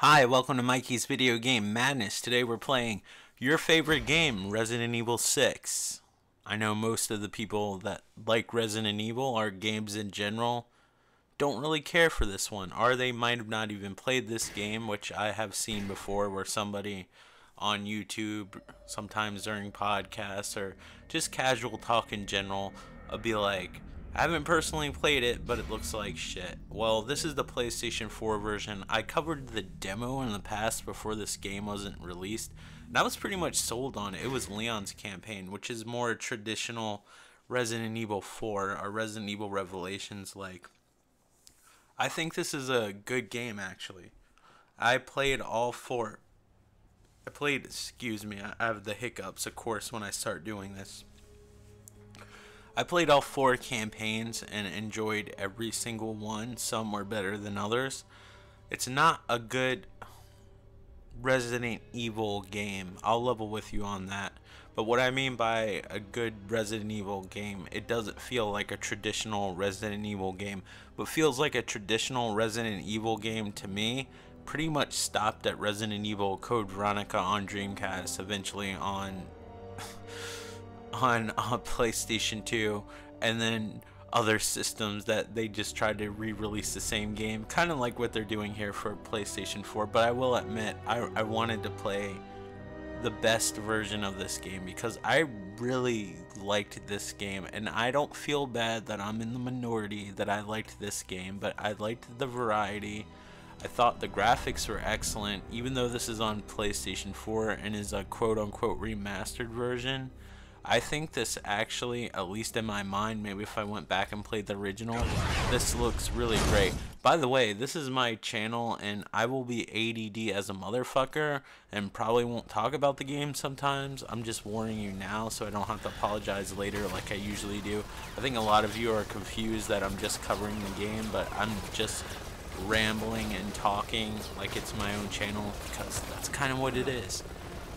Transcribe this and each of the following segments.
Hi, welcome to Mikey's Video Game Madness. Today we're playing your favorite game, Resident Evil 6. I know most of the people that like Resident Evil, or games in general, don't really care for this one. Or they might have not even played this game, which I have seen before where somebody on YouTube, sometimes during podcasts, or just casual talk in general, will be like, I haven't personally played it, but it looks like shit. Well, this is the PlayStation 4 version. I covered the demo in the past before this game wasn't released, and I was pretty much sold on it. It was Leon's campaign, which is more traditional Resident Evil 4 or Resident Evil Revelations like. I think this is a good game, actually. I played all four. Excuse me, I have the hiccups, of course, when I start doing this. I played all four campaigns and enjoyed every single one. Some were better than others. It's not a good Resident Evil game. I'll level with you on that. But what I mean by a good Resident Evil game, it doesn't feel like a traditional Resident Evil game, but feels like a traditional Resident Evil game to me. Pretty much stopped at Resident Evil Code Veronica on Dreamcast, eventually on PlayStation 2, and then other systems that they just tried to re-release the same game, kind of like what they're doing here for PlayStation 4. But I will admit, I wanted to play the best version of this game because I really liked this game, and I don't feel bad that I'm in the minority that I liked this game, but I liked the variety. I thought the graphics were excellent, even though this is on PlayStation 4 and is a quote-unquote remastered version. I think this actually, at least in my mind, maybe if I went back and played the original, this looks really great. By the way, this is my channel, and I will be ADD as a motherfucker and probably won't talk about the game sometimes. I'm just warning you now so I don't have to apologize later like I usually do. I think a lot of you are confused that I'm just covering the game, but I'm just rambling and talking like it's my own channel because that's kind of what it is.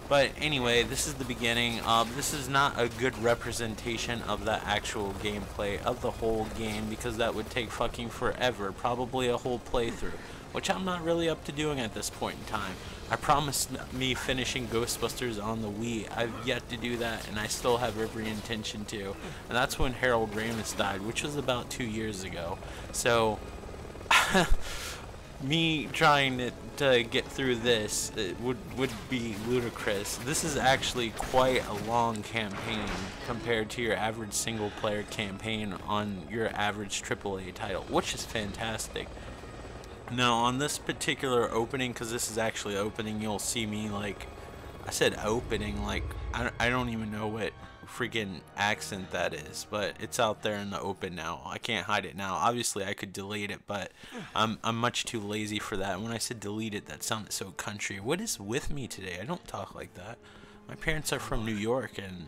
But anyway, this is the beginning. This is not a good representation of the actual gameplay of the whole game because that would take fucking forever, probably a whole playthrough, which I'm not really up to doing at this point in time. I promised me finishing Ghostbusters on the Wii. I've yet to do that, and I still have every intention to. And that's when Harold Ramis died, which was about 2 years ago. So me trying to get through this would be ludicrous. This is actually quite a long campaign compared to your average single player campaign on your average AAA title, which is fantastic. Now on this particular opening, because this is actually opening, you'll see me like, I said opening, like I don't even know what freaking accent that is, but it's out there in the open now. I can't hide it now. Obviously I could delete it, but I'm much too lazy for that. And when I said delete it, that sounded so country. What is with me today? I don't talk like that. My parents are from New York, and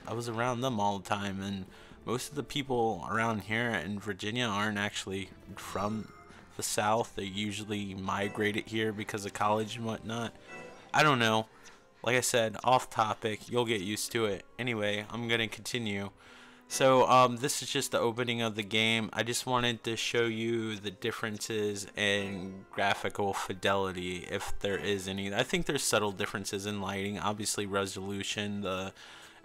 I was around them all the time, and most of the people around here in Virginia aren't actually from the South. They usually migrated here because of college and whatnot. I don't know. Like I said, off topic, you'll get used to it. Anyway, I'm going to continue. So, this is just the opening of the game. I just wanted to show you the differences in graphical fidelity, if there is any. I think there's subtle differences in lighting. Obviously, resolution, the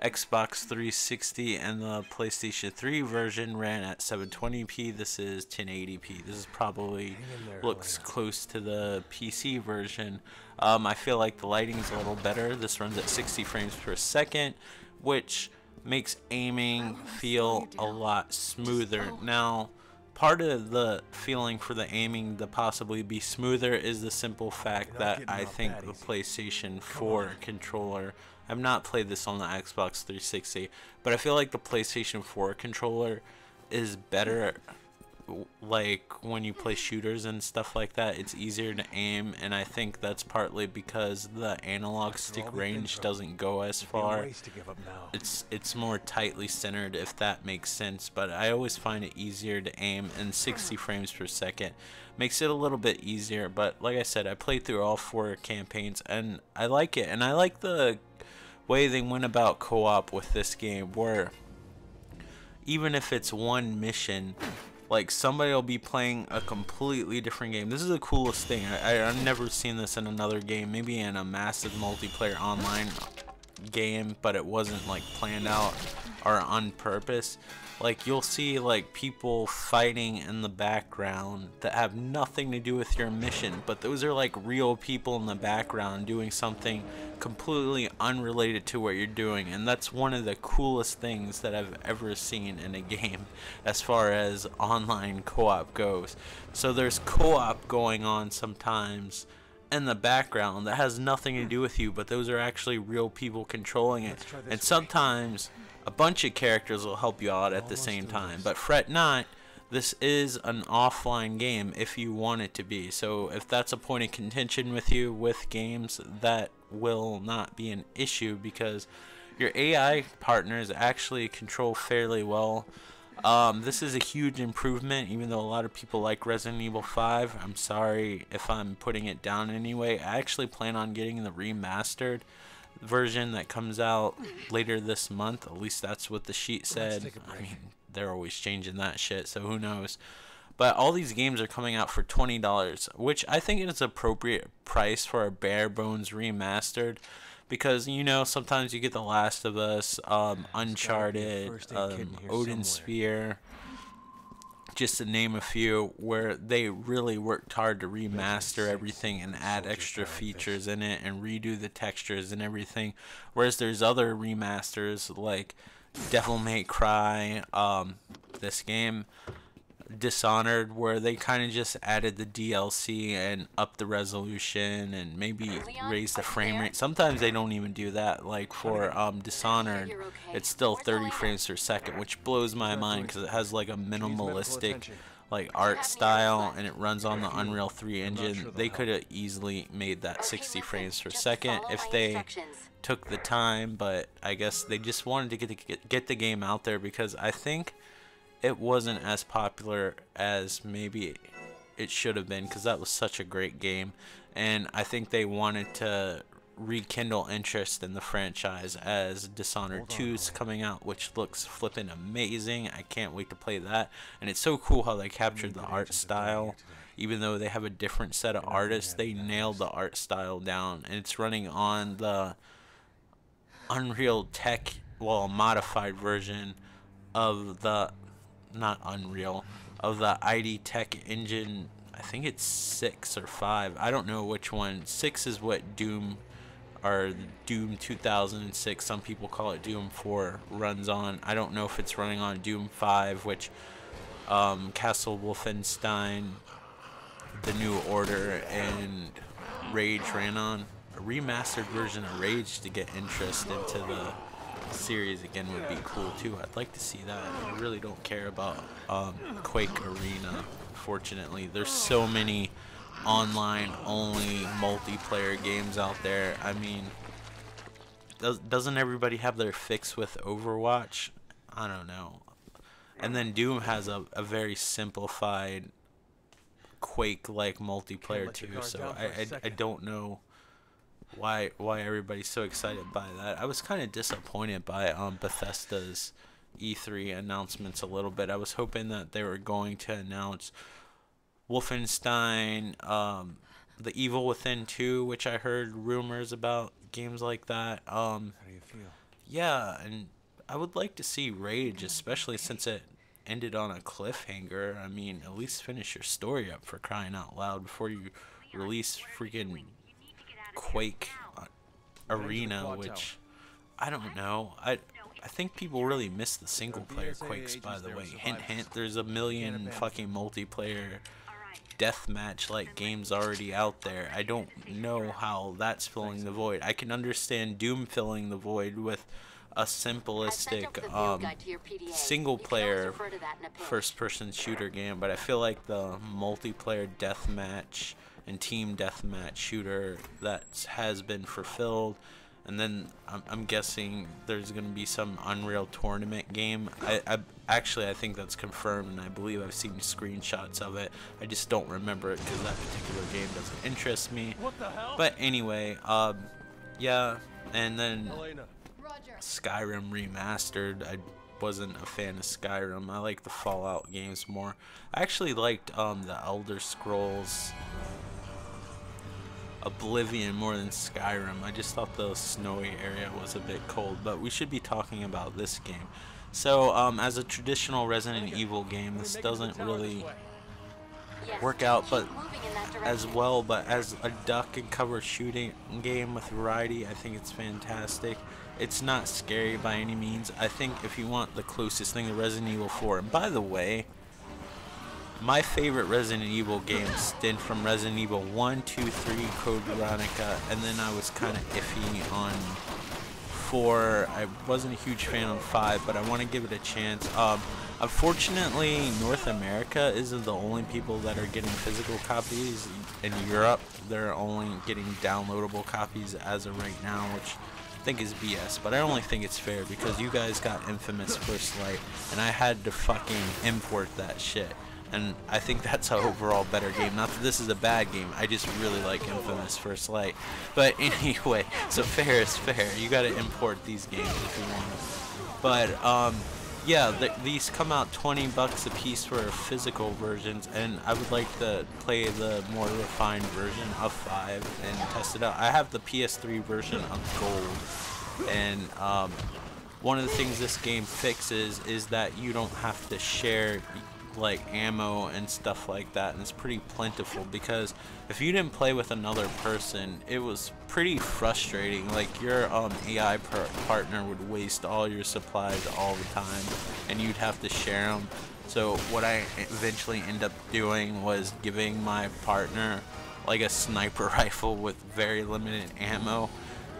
Xbox 360 and the PlayStation 3 version ran at 720p. This is 1080p. This is probably looks close to the PC version. I feel like the lighting's a little better. This runs at 60 frames per second, which makes aiming feel a lot smoother. Now, part of the feeling for the aiming to possibly be smoother is the simple fact that I think the PlayStation 4 controller, I've not played this on the Xbox 360, but I feel like the PlayStation 4 controller is better. Like when you play shooters and stuff like that, it's easier to aim, and I think that's partly because the analog stick range doesn't go as far. It's more tightly centered, if that makes sense, but I always find it easier to aim, and 60 frames per second makes it a little bit easier. But like I said, I played through all four campaigns and I like it, and I like the way they went about co-op with this game, where even if it's one mission, Like somebody will be playing a completely different game. This is the coolest thing. I've never seen this in another game. Maybe in a massive multiplayer online game, but it wasn't like planned out or on purpose. Like you'll see like people fighting in the background that have nothing to do with your mission, but those are like real people in the background doing something completely unrelated to what you're doing, and that's one of the coolest things that I've ever seen in a game as far as online co-op goes. So there's co-op going on sometimes in the background that has nothing to do with you, but those are actually real people controlling it, and sometimes a bunch of characters will help you out at the same time. But fret not, this is an offline game if you want it to be. So if that's a point of contention with you with games, that will not be an issue because your AI partners actually control fairly well. This is a huge improvement, even though a lot of people like Resident Evil 5. I'm sorry if I'm putting it down anyway. I actually plan on getting the remastered version that comes out later this month. At least that's what the sheet said. I mean, they're always changing that shit, so who knows. But all these games are coming out for $20, which I think is an appropriate price for a bare bones remastered, because you know sometimes you get The Last of Us, Uncharted, Odin Sphere, just to name a few, where they really worked hard to remaster everything and add extra features in it and redo the textures and everything. Whereas there's other remasters like Devil May Cry, this game, Dishonored, where they kind of just added the DLC and upped the resolution and maybe raised the frame rate. Sometimes they don't even do that. Like for Dishonored, it's still 30 frames per second, which blows my mind because it has like a minimalistic like art style and it runs on the Unreal 3 engine. They could have easily made that 60 frames per second if they took the time, but I guess they just wanted to get the game out there because I think it wasn't as popular as maybe it should have been, because that was such a great game, and I think they wanted to rekindle interest in the franchise as Dishonored 2 is coming out, which looks flippin' amazing. I can't wait to play that, and it's so cool how they captured the art style. Even though they have a different set of artists, they nailed the art style down, and it's running on the Unreal Tech, well, modified version of the not Unreal, of the ID Tech engine. I think it's 6 or 5. I don't know which one. 6 is what Doom, or Doom 2006, some people call it Doom 4, runs on. I don't know if it's running on Doom 5, which Castle Wolfenstein, The New Order, and Rage ran on. A remastered version of Rage to get interest into the series again would be cool too. I'd like to see that. I really don't care about Quake Arena. Fortunately, there's so many online only multiplayer games out there. I mean, doesn't everybody have their fix with Overwatch? I don't know. And then Doom has a very simplified Quake-like multiplayer too, so I don't know why everybody's so excited by that. I was kind of disappointed by Bethesda's E3 announcements a little bit. I was hoping that they were going to announce Wolfenstein, The Evil Within 2, which I heard rumors about games like that. How do you feel? Yeah, and I would like to see Rage, especially since it ended on a cliffhanger. I mean, at least finish your story up, for crying out loud, before you release freaking Quake Arena, which I don't know. I think people really miss the single player Quakes, by the way. Hint hint, there's a million fucking multiplayer deathmatch like games already out there. I don't know how that's filling the void. I can understand Doom filling the void with a simplistic single player first person shooter game, but I feel like the multiplayer deathmatch and team deathmatch shooter that has been fulfilled. And then I'm guessing there's going to be some Unreal Tournament game. I think that's confirmed, and I believe I've seen screenshots of it. I just don't remember it because that particular game doesn't interest me. What the hell? But anyway, yeah, and then Skyrim Remastered. wasn't a fan of Skyrim. I like the Fallout games more. I actually liked the Elder Scrolls Oblivion more than Skyrim. I just thought the snowy area was a bit cold, but we should be talking about this game. So, as a traditional Resident Evil game, this doesn't really work out but as well, but as a duck and cover shooting game with variety, I think it's fantastic. It's not scary by any means. I think if you want the closest thing to Resident Evil 4, and by the way, my favorite Resident Evil games stemmed from Resident Evil 1, 2, 3, Code Veronica, and then I was kind of iffy on 4. I wasn't a huge fan on 5, but I want to give it a chance. Unfortunately, North America isn't the only people that are getting physical copies. In Europe, they're only getting downloadable copies as of right now, which I think is BS, but I only think it's fair because you guys got Infamous First Light, and I had to fucking import that shit. And I think that's an overall better game. Not that this is a bad game, I just really like Infamous First Light. But anyway, so fair is fair. You gotta import these games if you want. But, yeah, these come out $20 a piece for physical versions, and I would like to play the more refined version of 5 and test it out. I have the PS3 version of Gold, and one of the things this game fixes is that you don't have to share like ammo and stuff like that, and it's pretty plentiful, because if you didn't play with another person, it was pretty frustrating. Like your AI partner would waste all your supplies all the time and you'd have to share them. So what I eventually ended up doing was giving my partner like a sniper rifle with very limited ammo.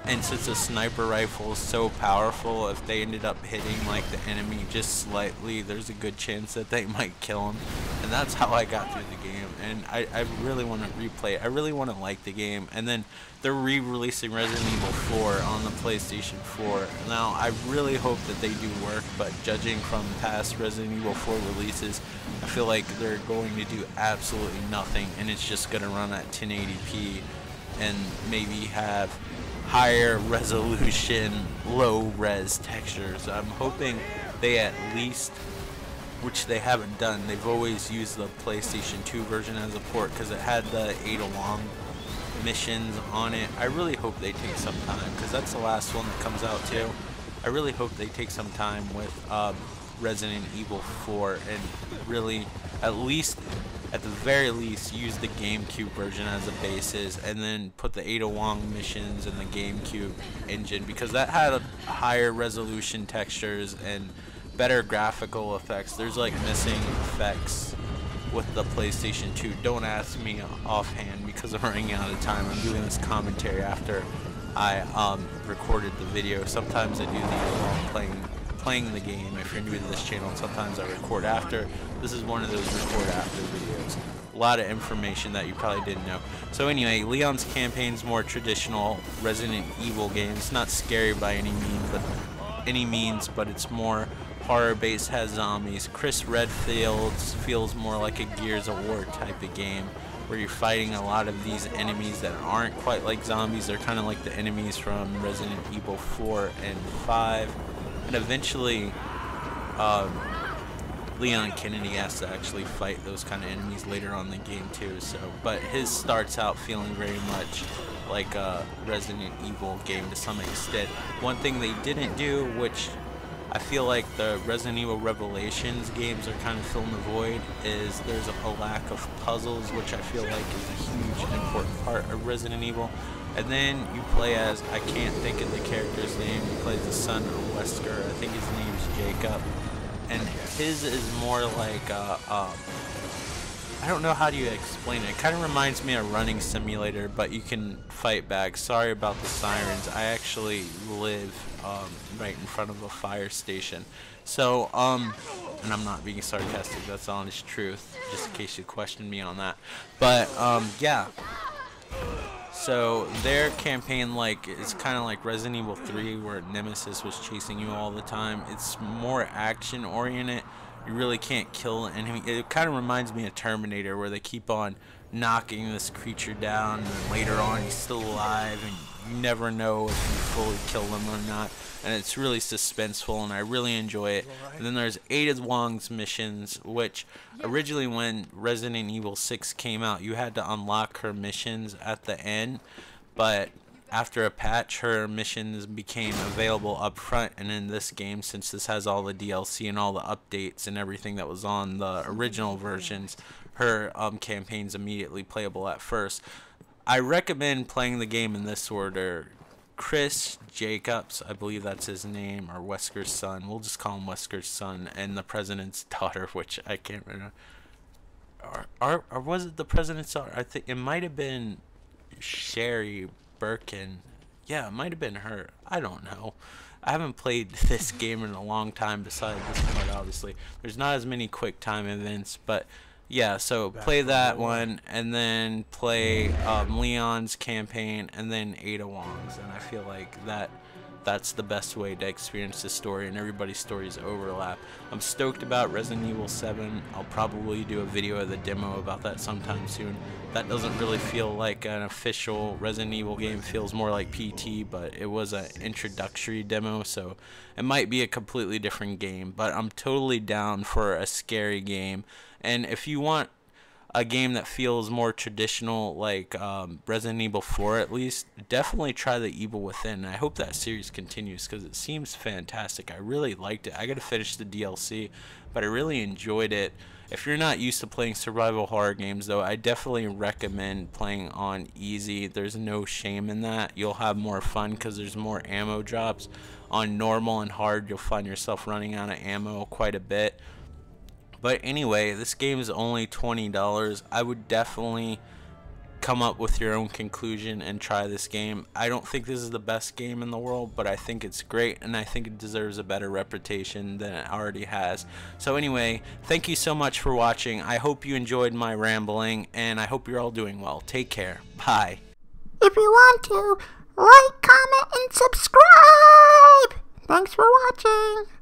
And since a sniper rifle is so powerful, if they ended up hitting like the enemy just slightly, there's a good chance that they might kill him. And that's how I got through the game. And I really want to replay it. I really want to like the game. And then they're re-releasing Resident Evil 4 on the PlayStation 4. Now, I really hope that they do work, but judging from past Resident Evil 4 releases, I feel like they're going to do absolutely nothing, and it's just going to run at 1080p and maybe have higher resolution, low res textures. I'm hoping they at least, which they haven't done, they've always used the PlayStation 2 version as a port because it had the Ada-Long missions on it. I really hope they take some time, because that's the last one that comes out too. I really hope they take some time with Resident Evil 4 and really, at the very least, use the GameCube version as a basis, and then put the Ada-Wong missions in the GameCube engine, because that had higher resolution textures and better graphical effects. There's like missing effects with the PlayStation 2. Don't ask me offhand because I'm running out of time. I'm doing this commentary after I recorded the video. Sometimes I do these while playing the game. If you're new to this channel, sometimes I record after. This is one of those record after videos. A lot of information that you probably didn't know. So anyway, Leon's campaign's more traditional Resident Evil game. It's not scary by any means, but it's more horror-based, has zombies. Chris Redfield's feels more like a Gears of War type of game, where you're fighting a lot of these enemies that aren't quite like zombies. They're kind of like the enemies from Resident Evil 4 and 5. And eventually, Leon Kennedy has to actually fight those kind of enemies later on in the game too. So, but his starts out feeling very much like a Resident Evil game to some extent. One thing they didn't do, which I feel like the Resident Evil Revelations games are kind of filling the void, is there's a lack of puzzles, which I feel like is a huge and important part of Resident Evil. And then you play as, I can't think of the character's name, he plays the son of Wesker. I think his name's Jacob. And his is more like, I don't know how do you explain it. It kind of reminds me of Running Simulator, but you can fight back. Sorry about the sirens. I actually live right in front of a fire station. So, and I'm not being sarcastic, that's the honest truth, just in case you question me on that. But, yeah. So their campaign, like, is kind of like Resident Evil 3, where Nemesis was chasing you all the time. It's more action oriented. You really can't kill an enemy. It kind of reminds me of Terminator, where they keep on knocking this creature down, and then later on he's still alive, and you never know if you fully kill them or not, and it's really suspenseful, and I really enjoy it. And then there's Ada Wong's missions, which originally when Resident Evil 6 came out, you had to unlock her missions at the end, but after a patch, her missions became available up front, and in this game, since this has all the DLC and all the updates and everything that was on the original versions, her campaign's immediately playable at first. I recommend playing the game in this order. Chris Jacobs, I believe that's his name, or Wesker's son. We'll just call him Wesker's son, and the president's daughter, which I can't remember. Or was it the president's daughter? I think it might have been Sherry Birkin. Yeah, it might have been her. I don't know. I haven't played this game in a long time besides this part, obviously. There's not as many quick time events, but yeah, so play that one, and then play Leon's campaign, and then Ada Wong's, and I feel like that's the best way to experience the story, and everybody's stories overlap. I'm stoked about Resident Evil 7. I'll probably do a video of the demo about that sometime soon. That doesn't really feel like an official Resident Evil game. It feels more like PT, but it was an introductory demo, so it might be a completely different game. But I'm totally down for a scary game. And if you want a game that feels more traditional, like Resident Evil 4 at least, definitely try The Evil Within. And I hope that series continues because it seems fantastic. I really liked it. I got to finish the DLC, but I really enjoyed it. If you're not used to playing survival horror games, though, I definitely recommend playing on easy. There's no shame in that. You'll have more fun because there's more ammo drops. On normal and hard, you'll find yourself running out of ammo quite a bit. But anyway, this game is only $20. I would definitely come up with your own conclusion and try this game. I don't think this is the best game in the world, but I think it's great, and I think it deserves a better reputation than it already has. So anyway, thank you so much for watching. I hope you enjoyed my rambling, and I hope you're all doing well. Take care. Bye. If you want to, like, comment, and subscribe. Thanks for watching.